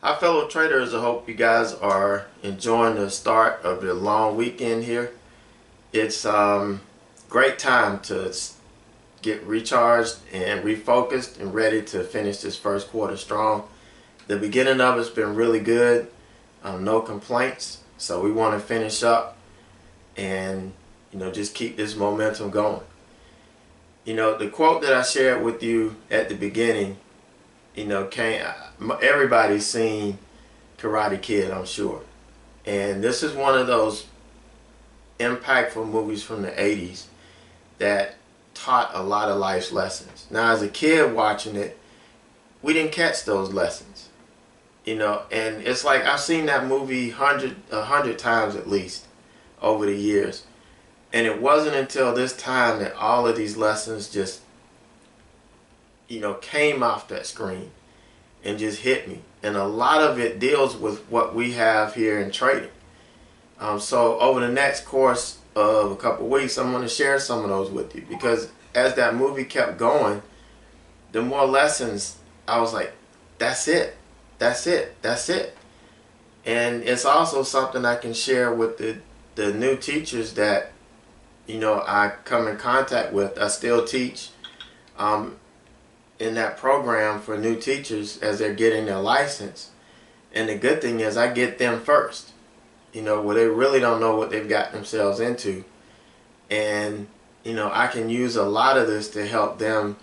Hi fellow traders, I hope you guys are enjoying the start of the long weekend here. It's great time to get recharged and refocused and ready to finish this first quarter strong. The beginning of it's been really good, no complaints, so we want to finish up and just keep this momentum going. The quote that I shared with you at the beginning, everybody's seen Karate Kid, I'm sure. And this is one of those impactful movies from the 80s that taught a lot of life's lessons. Now, as a kid watching it, we didn't catch those lessons. And it's like I've seen that movie a hundred times at least over the years. And it wasn't until this time that all of these lessons just came off that screen and just hit me. And a lot of it deals with what we have here in trading. So over the next course of a couple of weeks, I'm going to share some of those with you, because as that movie kept going, the more lessons I was like, that's it, that's it, that's it. And it's also something I can share with the new teachers that I come in contact with. I still teach in that program for new teachers as they're getting their license. And the good thing is I get them first, where they really don't know what they've got themselves into. And, I can use a lot of this to help them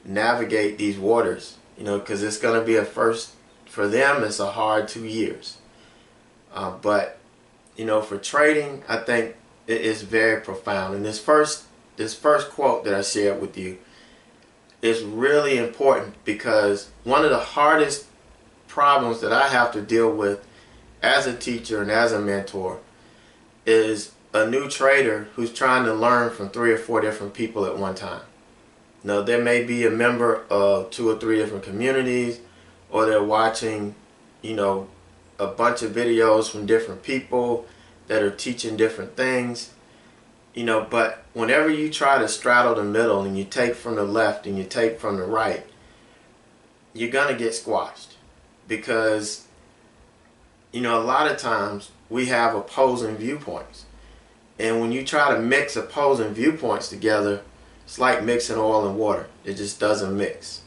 navigate these waters, because it's going to be a first for them. It's a hard 2 years. But, for trading, I think it is very profound. And this first quote that I shared with you is really important, because one of the hardest problems that I have to deal with as a teacher and as a mentor is a new trader who's trying to learn from 3 or 4 different people at one time. There may be a member of 2 or 3 different communities, or they're watching, a bunch of videos from different people that are teaching different things. But whenever you try to straddle the middle and you take from the left and you take from the right, you're going to get squashed, because, a lot of times we have opposing viewpoints. And when you try to mix opposing viewpoints together, it's like mixing oil and water. It just doesn't mix.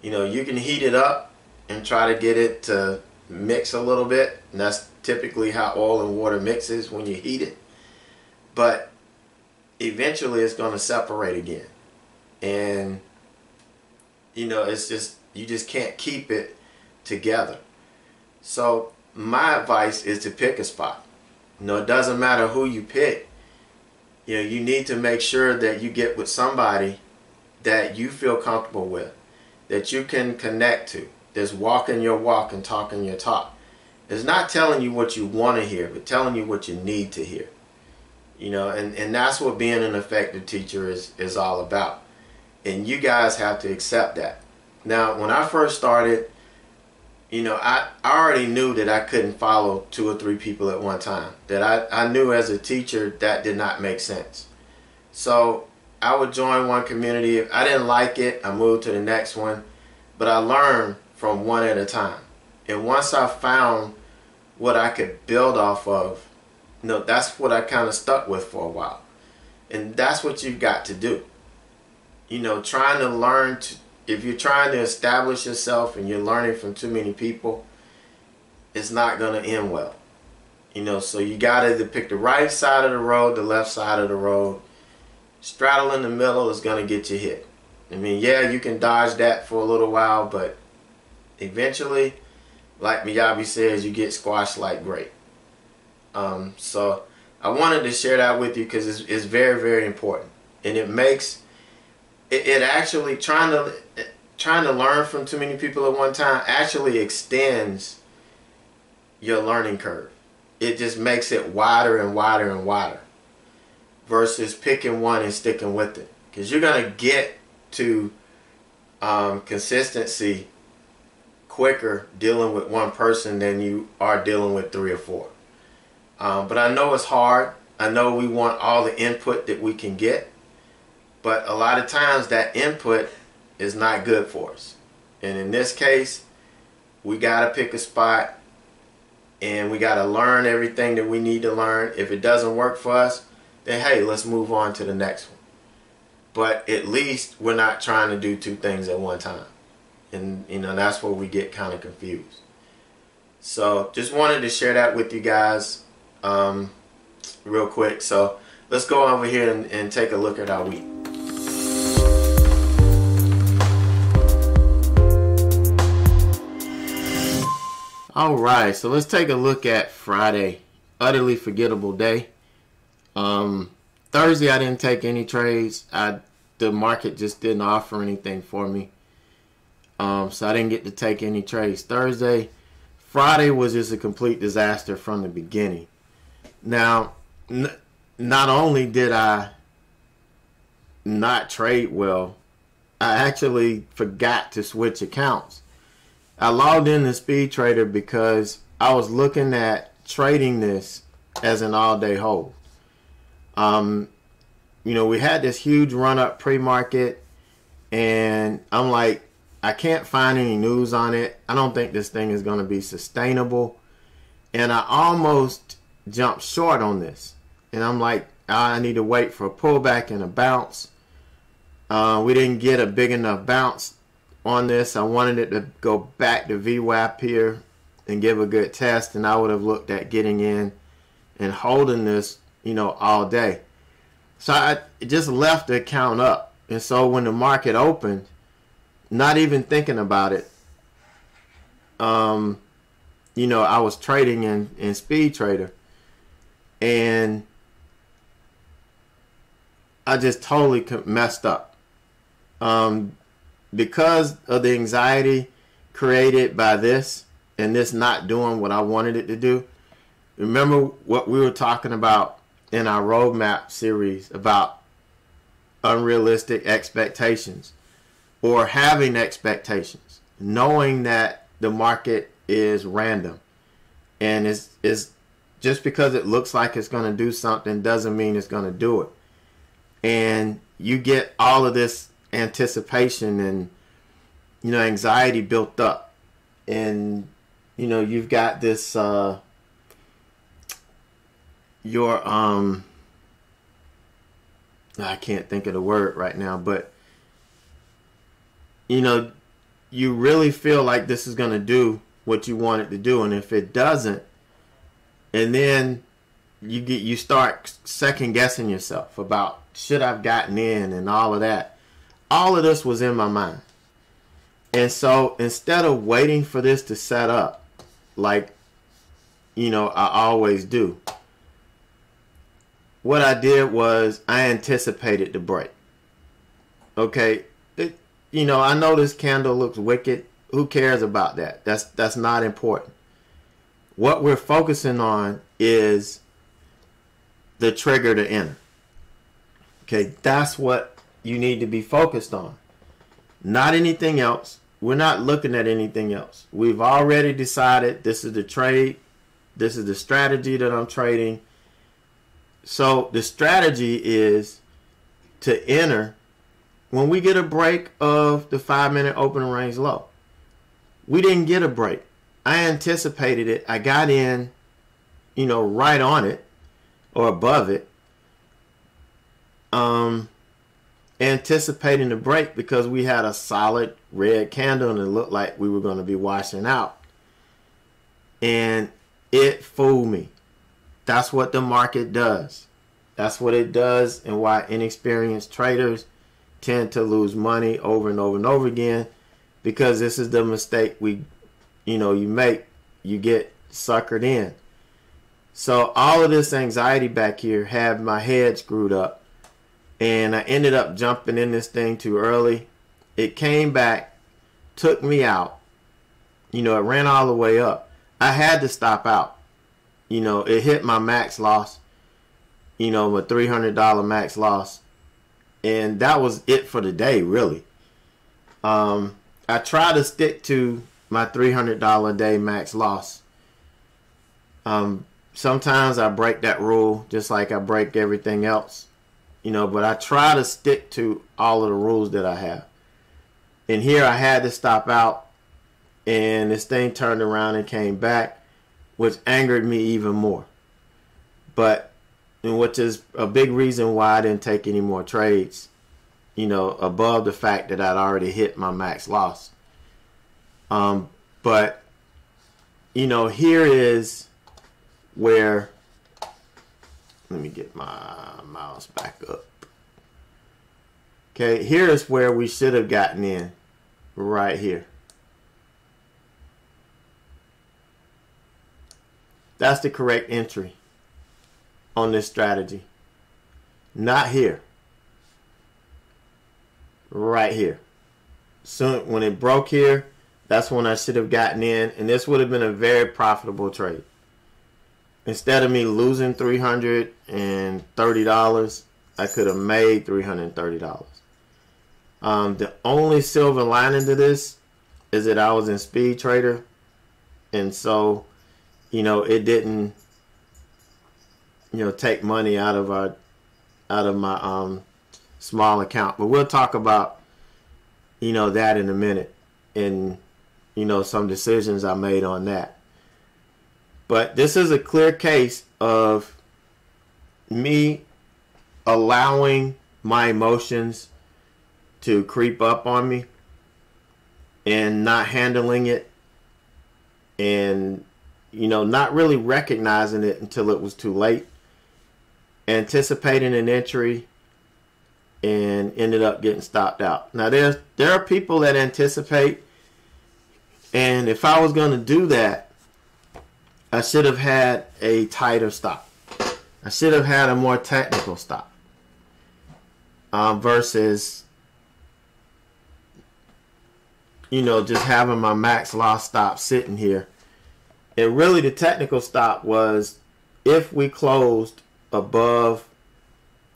You can heat it up and try to get it to mix a little bit, and that's typically how oil and water mixes when you heat it. But eventually it's going to separate again. And it's just, you just can't keep it together. So my advice is to pick a spot. It doesn't matter who you pick. You need to make sure that you get with somebody that you feel comfortable with, that you can connect to, that's walking your walk and talking your talk. It's not telling you what you want to hear, but telling you what you need to hear. And that's what being an effective teacher is all about. And you guys have to accept that. Now, when I first started, I already knew that I couldn't follow 2 or 3 people at one time. That I knew as a teacher that did not make sense. So I would join one community. If I didn't like it, I moved to the next one. But I learned from one at a time. And once I found what I could build off of, that's what I kind of stuck with for a while. And that's what you've got to do. Trying to learn if you're trying to establish yourself and you're learning from too many people, it's not going to end well. So you got to either pick the right side of the road, the left side of the road. Straddle in the middle is going to get you hit. Yeah, you can dodge that for a little while, but eventually, like Miyabi says, you get squashed like grape. So I wanted to share that with you, because it's very, very important. And it makes it actually, trying to learn from too many people at one time actually extends your learning curve. It just makes it wider and wider and wider, versus picking one and sticking with it, because you're going to get to consistency quicker dealing with one person than you are dealing with 3 or 4. But I know it's hard. I know we want all the input that we can get, but a lot of times that input is not good for us. And in this case, we got to pick a spot and we got to learn everything that we need to learn. If it doesn't work for us, then hey, let's move on to the next one. But at least we're not trying to do two things at one time. And you know, that's where we get kind of confused. So just wanted to share that with you guys real quick. So let's go over here and take a look at our week. Alright, so let's take a look at Friday. Utterly forgettable day. Thursday I didn't take any trades. The market just didn't offer anything for me. So I didn't get to take any trades Thursday. Friday was just a complete disaster from the beginning. Now, not only did I not trade well, I actually forgot to switch accounts. I logged in to Speed Trader because I was looking at trading this as an all-day hold. You know, we had this huge run-up pre-market, and I'm like, I can't find any news on it. I don't think this thing is going to be sustainable. And I almost jumped short on this. And I'm like, I need to wait for a pullback and a bounce. We didn't get a big enough bounce on this. I wanted it to go back to VWAP here and give a good test, and I would have looked at getting in and holding this, you know, all day. So I just left the account up. And so when the market opened, not even thinking about it, you know, I was trading in Speed Trader, and I just totally messed up. Because of the anxiety created by this and this not doing what I wanted it to do. Remember what we were talking about in our roadmap series about unrealistic expectations or having expectations, knowing that the market is random and is just because it looks like it's going to do something doesn't mean it's going to do it. And you get all of this anticipation and, you know, anxiety built up, and you know, you've got this I can't think of the word right now, but you know, you really feel like this is going to do what you want it to do, and if it doesn't, and then you start second guessing yourself about should I've gotten in and all of that. All of this was in my mind. And so instead of waiting for this to set up, like, you know, I always do, what I did was I anticipated the break. Okay, you know, I know this candle looks wicked. Who cares about that? That's not important. What we're focusing on is the trigger to enter. Okay, that's what you need to be focused on. Not anything else. We're not looking at anything else. We've already decided this is the trade. This is the strategy that I'm trading. So the strategy is to enter when we get a break of the 5-minute open range low. We didn't get a break. I anticipated it. I got in, you know, right on it or above it. Anticipating the break because we had a solid red candle and it looked like we were going to be washing out. And it fooled me. That's what the market does. That's what it does, and why inexperienced traders tend to lose money over and over and over again, because this is the mistake you make. You get suckered in. So all of this anxiety back here had my head screwed up, and I ended up jumping in this thing too early. It came back, took me out. You know, it ran all the way up. I had to stop out. You know, it hit my max loss. You know, my $300 max loss. And that was it for the day, really. I try to stick to my $300 a day max loss. Sometimes I break that rule just like I break everything else. You know, but I try to stick to all of the rules that I have. And here I had to stop out. and this thing turned around and came back, which angered me even more. But, and which is a big reason why I didn't take any more trades, above the fact that I'd already hit my max loss. But, here is where, let me get my mouse back up. Okay, here is where we should have gotten in, right here. That's the correct entry on this strategy. Not here. Right here. So when it broke here, that's when I should have gotten in, and this would have been a very profitable trade. Instead of me losing $330, I could have made $330. The only silver lining to this is that I was in Speed Trader, and so it didn't take money out of my small account. But we'll talk about that in a minute, and some decisions I made on that. But this is a clear case of me allowing my emotions to creep up on me and not handling it, and not really recognizing it until it was too late, anticipating an entry, and ended up getting stopped out. Now there are people that anticipate, and if I was going to do that, I should have had a tighter stop. I should have had a more technical stop, versus just having my max loss stop sitting here. And really the technical stop was if we closed above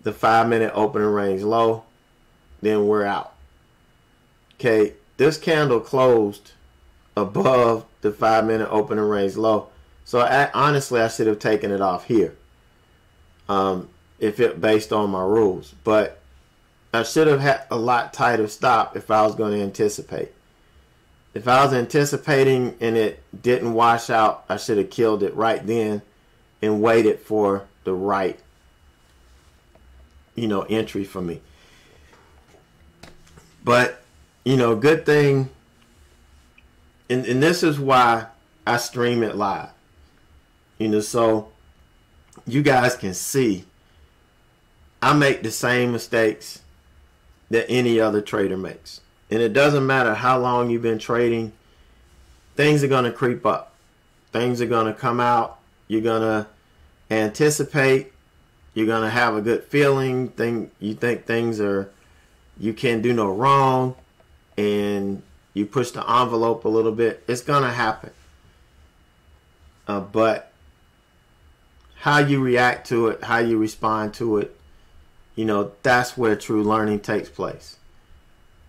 the 5-minute opening range low, then we're out. Okay, this candle closed above the 5-minute opening range low. So honestly, I should have taken it off here, if it based on my rules. But I should have had a lot tighter stop if I was going to anticipate. If I was anticipating and it didn't wash out, I should have killed it right then and waited for the right, entry for me. But, good thing, and this is why I stream it live. So you guys can see I make the same mistakes that any other trader makes. And it doesn't matter how long you've been trading, things are going to creep up. Things are going to come out. You're going to anticipate. You're going to have a good feeling. You think you can't do no wrong, and you push the envelope a little bit. It's going to happen. But how you react to it, how you respond to it, that's where true learning takes place.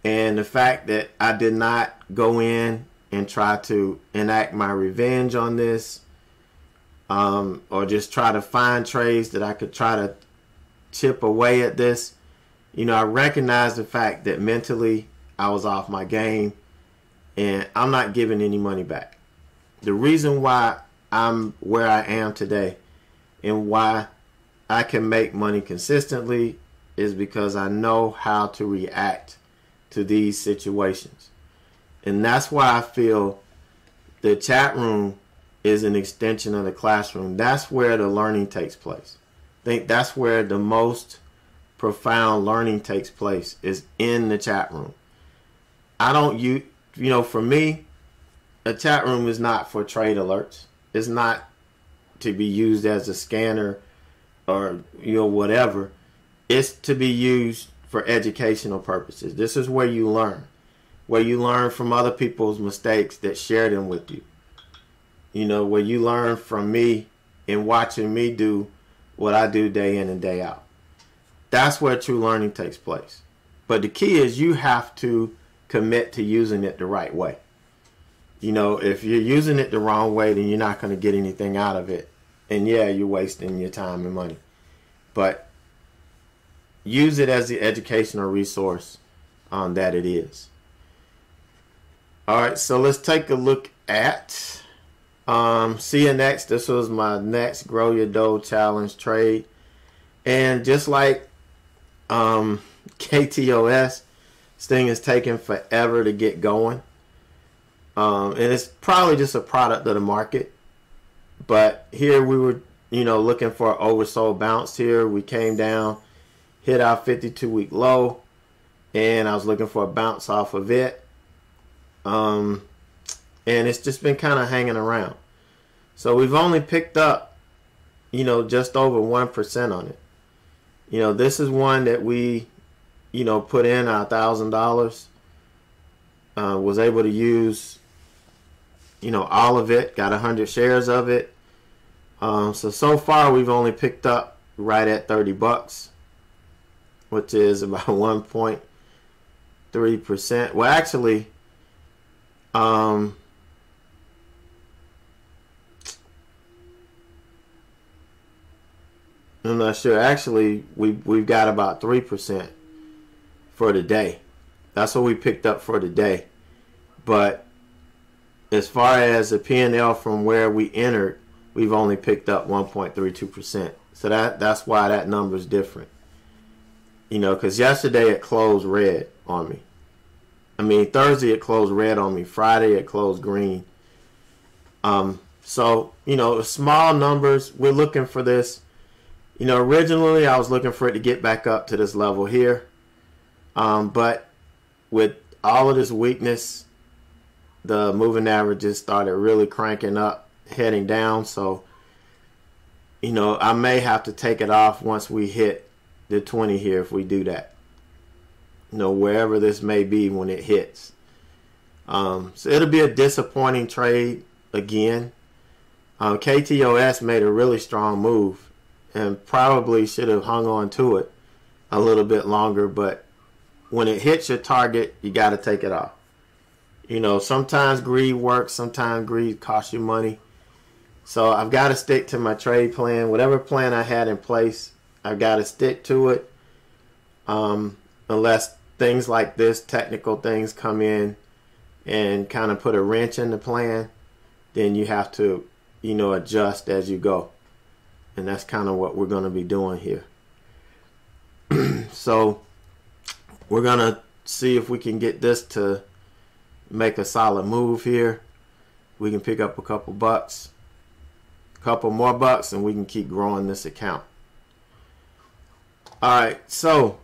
And the fact that I did not go in and try to enact my revenge on this, or just try to find trades that I could try to chip away at this, I recognize the fact that mentally I was off my game, and I'm not giving any money back. The reason why I'm where I am today and why I can make money consistently is because I know how to react to these situations. And that's why I feel the chat room is an extension of the classroom. That's where the learning takes place. I think that's where the most profound learning takes place, is in the chat room. For me, a chat room is not for trade alerts. It's not to be used as a scanner or whatever. It's to be used for educational purposes. This is where you learn from other people's mistakes that share them with you. Where you learn from me and watching me do what I do day in and day out. That's where true learning takes place. But the key is you have to commit to using it the right way. If you're using it the wrong way, then you're not going to get anything out of it. And yeah, you're wasting your time and money. But use it as the educational resource that it is. All right, so let's take a look at CNX. This was my next Grow Your Dough Challenge trade. And just like KTOS, this thing is taking forever to get going. And it's probably just a product of the market. But here we were, looking for an oversold bounce here. We came down, hit our 52-week low, and I was looking for a bounce off of it. And it's just been kind of hanging around. So we've only picked up, just over 1% on it. This is one that we, put in our $1,000. Was able to use, all of it. Got 100 shares of it. So far we've only picked up right at $30, which is about 1.3%. Well, actually, I'm not sure. Actually, we've got about 3% for the day. That's what we picked up for the day. But as far as the P&L from where we entered, we've only picked up 1.32%. So that's why that number is different. Because yesterday it closed red on me. Thursday it closed red on me. Friday it closed green. So, small numbers. We're looking for this. Originally I was looking for it to get back up to this level here. But with all of this weakness, the moving averages started really cranking up, heading down. So, I may have to take it off once we hit the 20 here if we do that. Wherever this may be when it hits. So it'll be a disappointing trade again. KTOS made a really strong move and probably should have hung on to it a little bit longer, but when it hits your target, you got to take it off. Sometimes greed works, sometimes greed costs you money. So I've got to stick to my trade plan. Whatever plan I had in place, I've got to stick to it. Unless things like this, technical things come in and kind of put a wrench in the plan, then you have to, adjust as you go. And that's kind of what we're going to be doing here. So we're going to see if we can get this to make a solid move here. We can pick up a couple bucks, more bucks, and we can keep growing this account. All right, so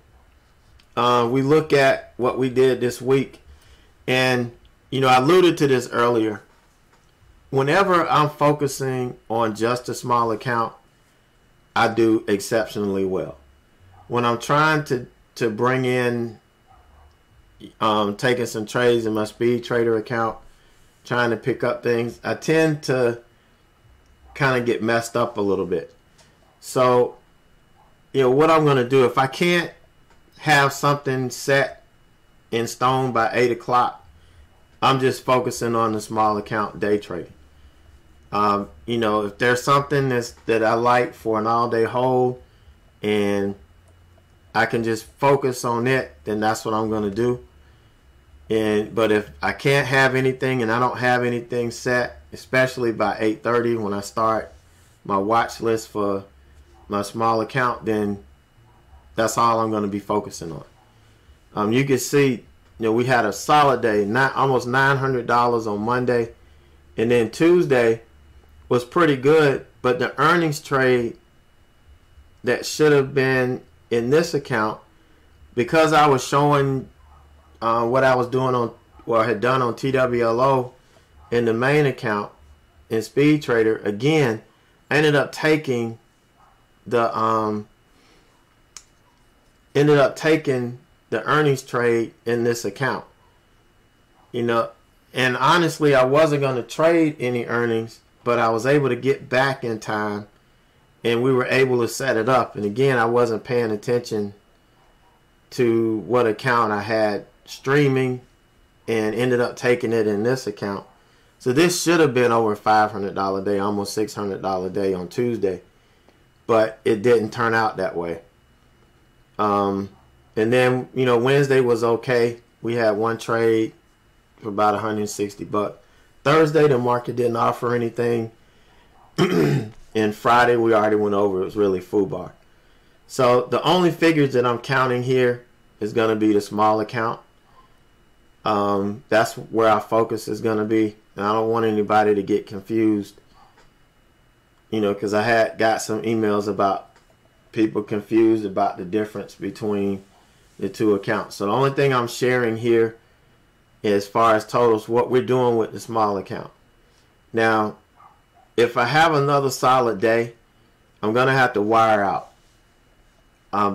we look at what we did this week, and I alluded to this earlier. Whenever I'm focusing on just a small account, I do exceptionally well. When I'm trying to bring in, taking some trades in my speed trader account, trying to pick up things, I tend to kind of get messed up a little bit. So, what I'm going to do, if I can't have something set in stone by 8 o'clock, I'm just focusing on the small account day trading. If there's something that I like for an all-day hold and I can just focus on it, then that's what I'm going to do. But if I can't have anything and I don't have anything set, especially by 8:30 when I start my watch list for my small account, then that's all I'm going to be focusing on. You can see, we had a solid day, almost $900 on Monday, and then Tuesday was pretty good, but the earnings trade that should have been in this account, because I was showing what I was doing on, or had done on TWLO in the main account in Speed Trader, again, I ended up taking the earnings trade in this account. And honestly, I wasn't going to trade any earnings, but I was able to get back in time and we were able to set it up. And again, I wasn't paying attention to what account I had streaming and ended up taking it in this account. So this should have been over $500 day, almost $600 day on Tuesday, but it didn't turn out that way. And then, Wednesday was okay. We had one trade for about 160 bucks. Thursday, the market didn't offer anything. And Friday, we already went over. It was really FUBAR. So the only figures that I'm counting here is going to be the small account. That's where our focus is going to be. And I don't want anybody to get confused, you know, because I had got some emails about people confused about the difference between the two accounts. So the only thing I'm sharing here, as far as totals, what we're doing with the small account. Now, if I have another solid day, I'm going to have to wire out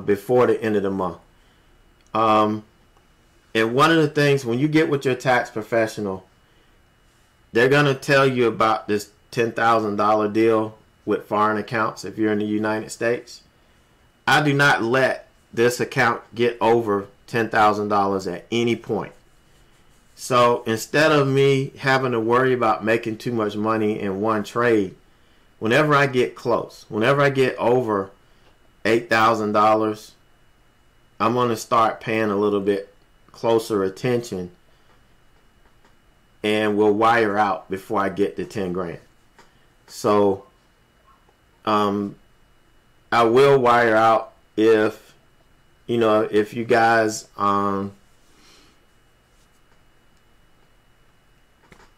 before the end of the month. And one of the things, when you get with your tax professional, they're going to tell you about this $10,000 deal with foreign accounts if you're in the United States. I do not let this account get over $10,000 at any point. So instead of me having to worry about making too much money in one trade, whenever I get close, whenever I get over $8,000, I'm going to start paying a little bit closer attention, and we'll wire out before I get to 10 grand. So I will wire out if, you know, if you guys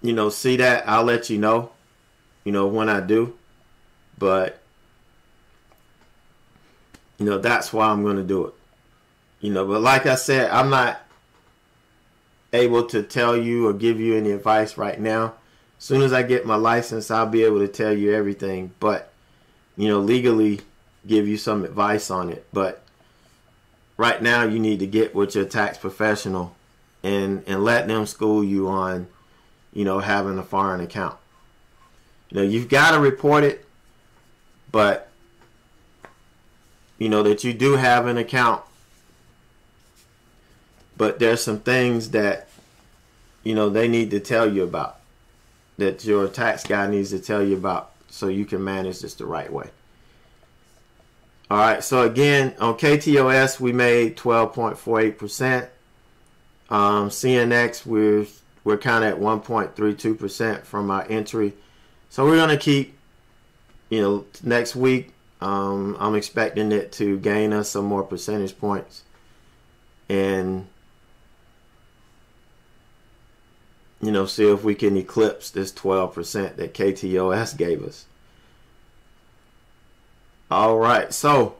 you know, see that, I'll let you know, when I do. But, you know, that's why I'm going to do it. You know, but like I said, I'm not able to tell you or give you any advice right now. As soon as I get my license, I'll be able to tell you everything. But, you know, legally give you some advice on it. But right now you need to get with your tax professional and let them school you on, you know, having a foreign account. You know, you've got to report it, but, you know, that you do have an account. But there's some things that, you know, they need to tell you about, that your tax guy needs to tell you about, so you can manage this the right way. All right, so again, on KTOS, we made 12.48%. CNX, we're kind of at 1.32% from our entry. So we're going to keep, you know, next week, I'm expecting it to gain us some more percentage points. And, you know, see if we can eclipse this 12% that KTOS gave us. All right, so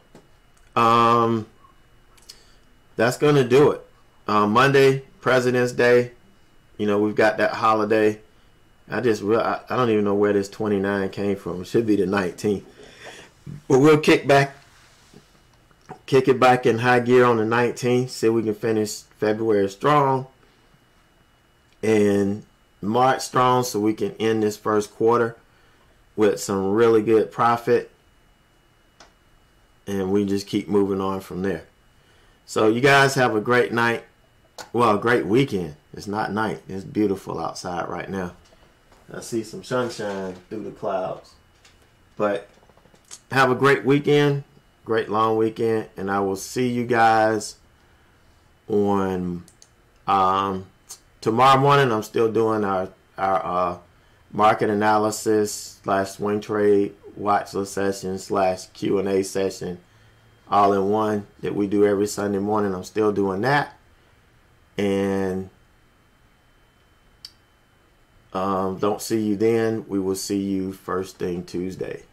that's going to do it. Monday, President's Day. You know, we've got that holiday. I don't even know where this 29 came from. It should be the 19th. But we'll kick it back in high gear on the 19th. See if we can finish February strong and March strong, so we can end this first quarter with some really good profit. And we just keep moving on from there. So you guys have a great night. Well, a great weekend. It's not night. It's beautiful outside right now. I see some sunshine through the clouds. But have a great weekend. Great long weekend. And I will see you guys on tomorrow morning. I'm still doing our market analysis / swing trade watch list session / Q&A session all in one that we do every Sunday morning. I'm still doing that. And don't see you then. We will see you first thing Tuesday.